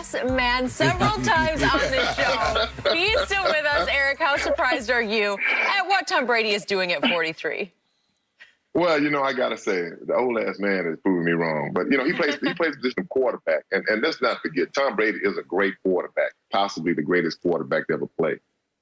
yes man several times on this show. He's still with us. Eric, how surprised are you at what Tom Brady is doing at 43? Well, I got to say, the old-ass man is proving me wrong. But, he plays the position of quarterback. And let's not forget, Tom Brady is a great quarterback, possibly the greatest quarterback to ever play.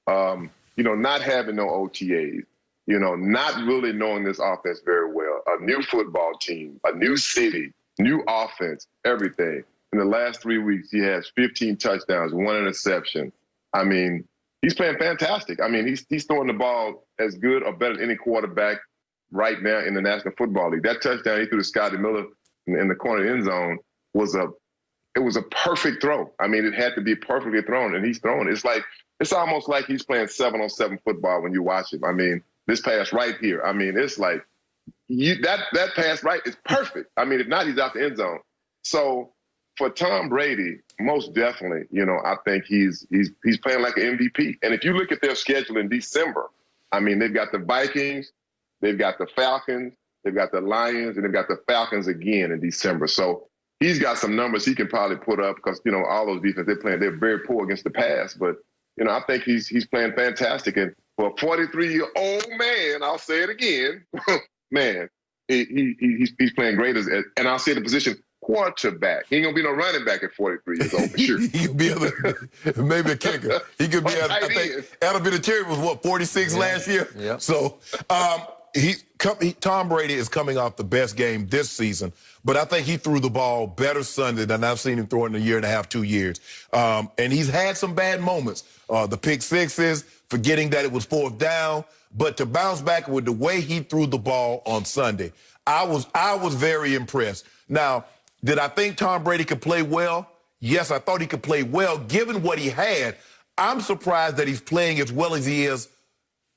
Not having no OTAs, not really knowing this offense very well, a new football team, a new city, new offense, everything. In the last 3 weeks, he has 15 touchdowns, 1 interception. I mean, he's playing fantastic. I mean, he's throwing the ball as good or better than any quarterback right now in the National Football League. That touchdown he threw to Scotty Miller in the corner of the end zone was a perfect throw. I mean, it had to be perfectly thrown, and he's throwing it. It's almost like he's playing 7-on-7 football when you watch him. I mean, this pass right here. I mean, it's like that pass right is perfect. I mean, if not, he's out the end zone. So for Tom Brady, most definitely, I think he's playing like an MVP. And if you look at their schedule in December, I mean, they've got the Vikings, they've got the Falcons, they've got the Lions, and they've got the Falcons again in December. So he's got some numbers he can probably put up because, all those defenses they're very poor against the pass. But, I think he's playing fantastic. And for a 43-year-old man, I'll say it again, man, he's playing great. And I'll say the position quarterback. He ain't going to be no running back at 43 years old, for sure. He could be maybe a kicker. He could be, I think, Adam Vinatieri was, 46 last year? Yeah. So Tom Brady is coming off the best game this season, but I think he threw the ball better Sunday than I've seen him throw in a year and a half, 2 years. And he's had some bad moments. The pick sixes, forgetting that it was 4th down, but to bounce back with the way he threw the ball on Sunday, I was very impressed. Now, did I think Tom Brady could play well? Yes, I thought he could play well. Given what he had, I'm surprised that he's playing as well as he is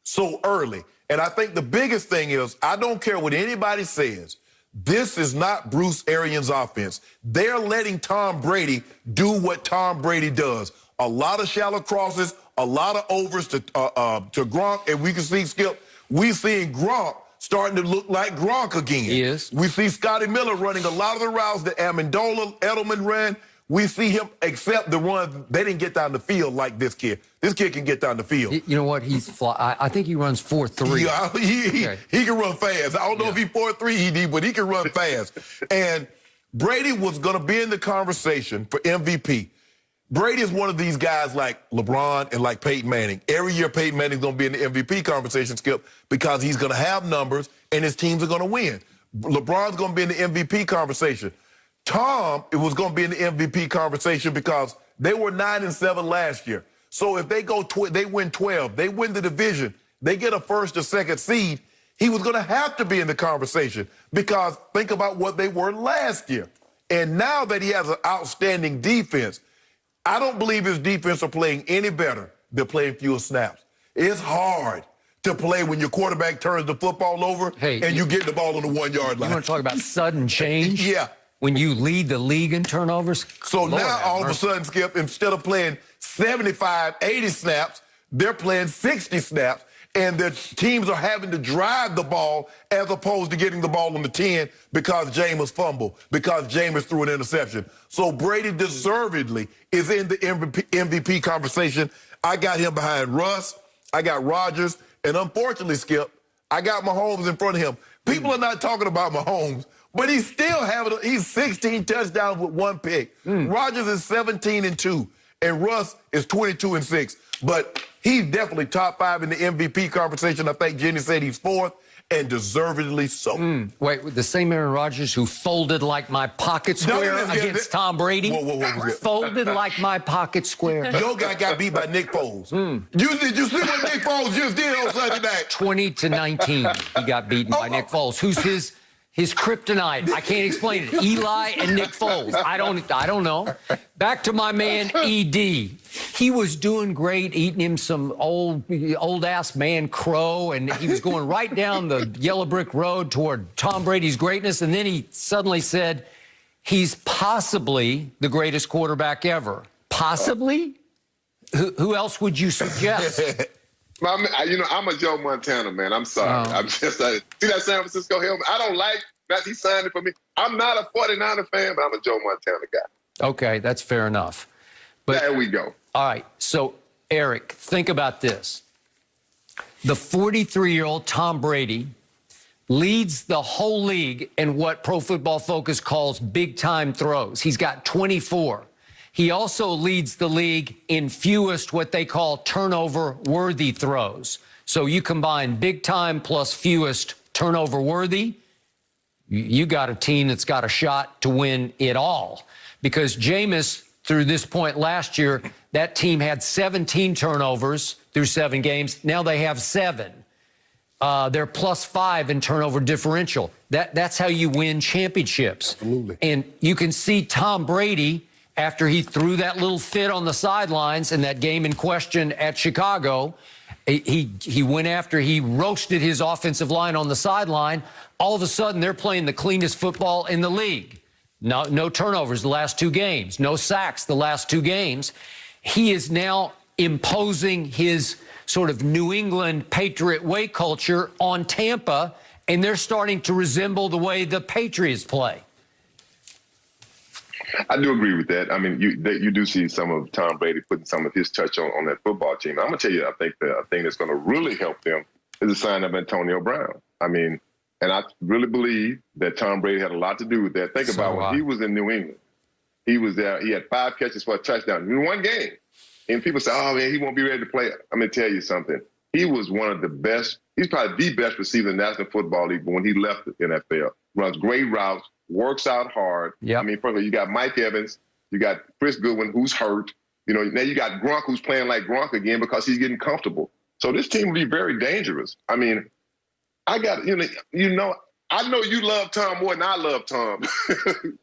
so early. And I think the biggest thing is, I don't care what anybody says, this is not Bruce Arians' offense. They're letting Tom Brady do what Tom Brady does. A lot of shallow crosses, a lot of overs to Gronk, and we can see, Skip, we seeing Gronk starting to look like Gronk again. He is. We see Scotty Miller running a lot of the routes that Amendola, Edelman ran. We see him accept the run. They didn't get down the field like this kid. This kid can get down the field. You know what? I think he runs 4.3. Yeah, he can run fast. I don't know if he's 4.3, ED, but he can run fast. And Brady was going to be in the conversation for MVP. Brady is one of these guys like LeBron and like Peyton Manning. Every year Peyton Manning's going to be in the MVP conversation, Skip, because he's going to have numbers and his teams are going to win. LeBron's going to be in the MVP conversation. Tom, it was going to be in the MVP conversation because they were 9-7 last year. So if they they win 12, they win the division, they get a 1st or 2nd seed, he was going to have to be in the conversation because think about what they were last year. And now that he has an outstanding defense, I don't believe his defense are playing any better. They're playing fewer snaps. It's hard to play when your quarterback turns the football over and you get the ball on the 1-yard line. You want to talk about sudden change? Yeah. When you lead the league in turnovers? So now, all of a sudden, Skip, instead of playing 75, 80 snaps, they're playing 60 snaps, and their teams are having to drive the ball as opposed to getting the ball on the 10 because Jameis fumbled, because Jameis threw an interception. So Brady deservedly is in the MVP conversation. I got him behind Russ. I got Rodgers. And unfortunately, Skip, I got Mahomes in front of him. People are not talking about Mahomes, but he's still he's 16 touchdowns with 1 pick. Rodgers is 17-2, and Russ is 22-6. But he's definitely top 5 in the MVP conversation. I think Jenny said he's 4th, and deservedly so. Wait, the same Aaron Rodgers who folded like my pocket square against Tom Brady? Whoa. Folded like my pocket square. Your guy got beat by Nick Foles. Did you see what Nick Foles just did on Sunday night? 20-19, he got beaten by Nick Foles. Who's his kryptonite? I can't explain it. Eli and Nick Foles. I don't know. Back to my man, ED. He was doing great, eating him some old-ass man crow, and he was going right down the yellow brick road toward Tom Brady's greatness, and then he suddenly said, he's possibly the greatest quarterback ever. Possibly? Who else would you suggest? I'm a Joe Montana, man. I'm sorry. I'm just see that San Francisco helmet? I don't like that he signed it for me. I'm not a 49er fan, but I'm a Joe Montana guy. Okay, that's fair enough. But there we go. all right, so Eric, think about this. The 43-year-old Tom Brady leads the whole league in what Pro Football Focus calls big-time throws. He's got 24. He also leads the league in fewest what they call turnover-worthy throws. So you combine big-time plus fewest turnover-worthy, you got a team that's got a shot to win it all. Because Jameis, through this point last year, that team had 17 turnovers through 7 games. Now they have 7. They're +5 in turnover differential. That's how you win championships. Absolutely. And you can see Tom Brady, after he threw that little fit on the sidelines in that game in question at Chicago, he went after, he roasted his offensive line on the sideline. All of a sudden, they're playing the cleanest football in the league. No turnovers the last 2 games. No sacks the last 2 games. He is now imposing his sort of New England Patriot way culture on Tampa, and they're starting to resemble the way the Patriots play. I do agree with that. I mean, you do see some of Tom Brady putting some of his touch on that football team. I'm going to tell you, I think the thing that's going to really help them is the sign of Antonio Brown. I mean, and I really believe that Tom Brady had a lot to do with that. Think about when he was in New England. He was there. He had 5 catches for a touchdown in 1 game. And people say, oh, man, he won't be ready to play. I'm going to tell you something. He was one of the best. He's probably the best receiver in the National Football League when he left the NFL. Runs great routes, works out hard. Yep. I mean, first of all, you got Mike Evans. You got Chris Goodwin, who's hurt. You know, now you got Gronk, who's playing like Gronk again because he's getting comfortable. So this team will be very dangerous. I mean, I know you love Tom more than I love Tom,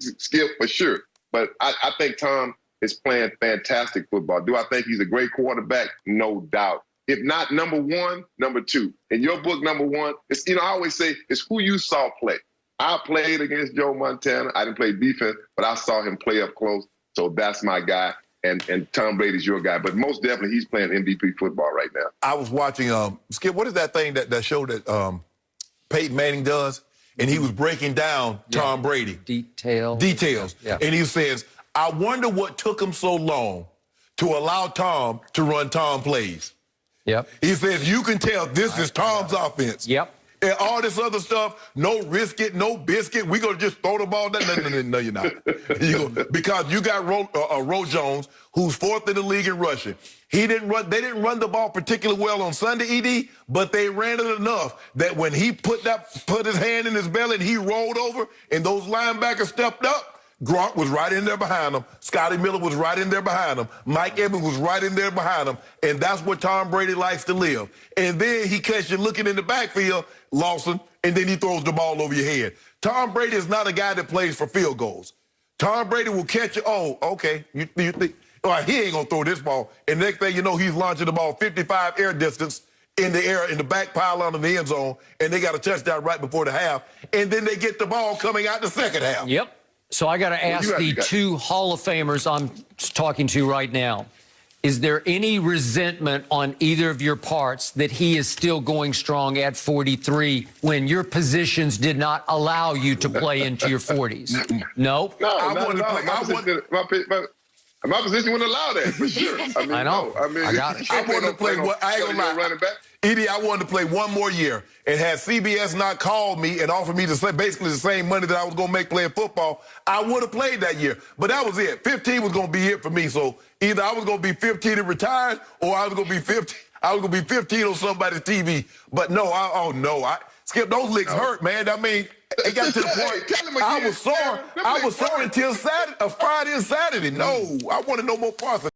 Skip, for sure. But I think Tom is playing fantastic football. Do I think he's a great quarterback? No doubt. If not number 1, number 2. In your book, number 1, it's, I always say it's who you saw play. I played against Joe Montana. I didn't play defense, but I saw him play up close. So that's my guy. And Tom Brady's your guy. But most definitely, he's playing MVP football right now. I was watching, Skip, what is that thing, that show that Peyton Manning does? And he was breaking down Tom Brady. Details. Yeah. And he says, I wonder what took him so long to allow Tom to run Tom plays. Yep. He says, you can tell this is Tom's offense. Yep. And all this other stuff, no risk it, no biscuit. We're going to just throw the ball down. No, you're not. Because you got Ro Jones, who's 4th in the league in rushing. They didn't run the ball particularly well on Sunday, ED, but they ran it enough that when he put his hand in his belly and he rolled over and those linebackers stepped up, Gronk was right in there behind him. Scotty Miller was right in there behind him. Mike Evans was right in there behind him. And that's where Tom Brady likes to live. And then he catches you looking in the backfield, Lawson, and then he throws the ball over your head. Tom Brady is not a guy that plays for field goals. Tom Brady will catch you. Oh, okay. You think, all right, he ain't going to throw this ball. And next thing you know, he's launching the ball 55 air distance in the air, in the back pylon of the end zone, and they got a touchdown right before the half. And then they get the ball coming out the second half. Yep. So I got to ask the 2 Hall of Famers I'm talking to right now. Is there any resentment on either of your parts that he is still going strong at 43 when your positions did not allow you to play into your 40s? No? No, my position wouldn't allow that, for sure. I mean, I know. No, I mean, I got it. I wanted to play running back. Edie, I wanted to play 1 more year. And had CBS not called me and offered me basically the same money that I was going to make playing football, I would have played that year. But that was it. 15 was going to be it for me. So either I was going to be 15 and retired, or I was going to be 15. I was going to be 15 on somebody's TV. But no, Skip, those licks hurt, man. I mean, it got to the point I was sore. I was sore until Friday and Saturday. No, I wanted no more parts of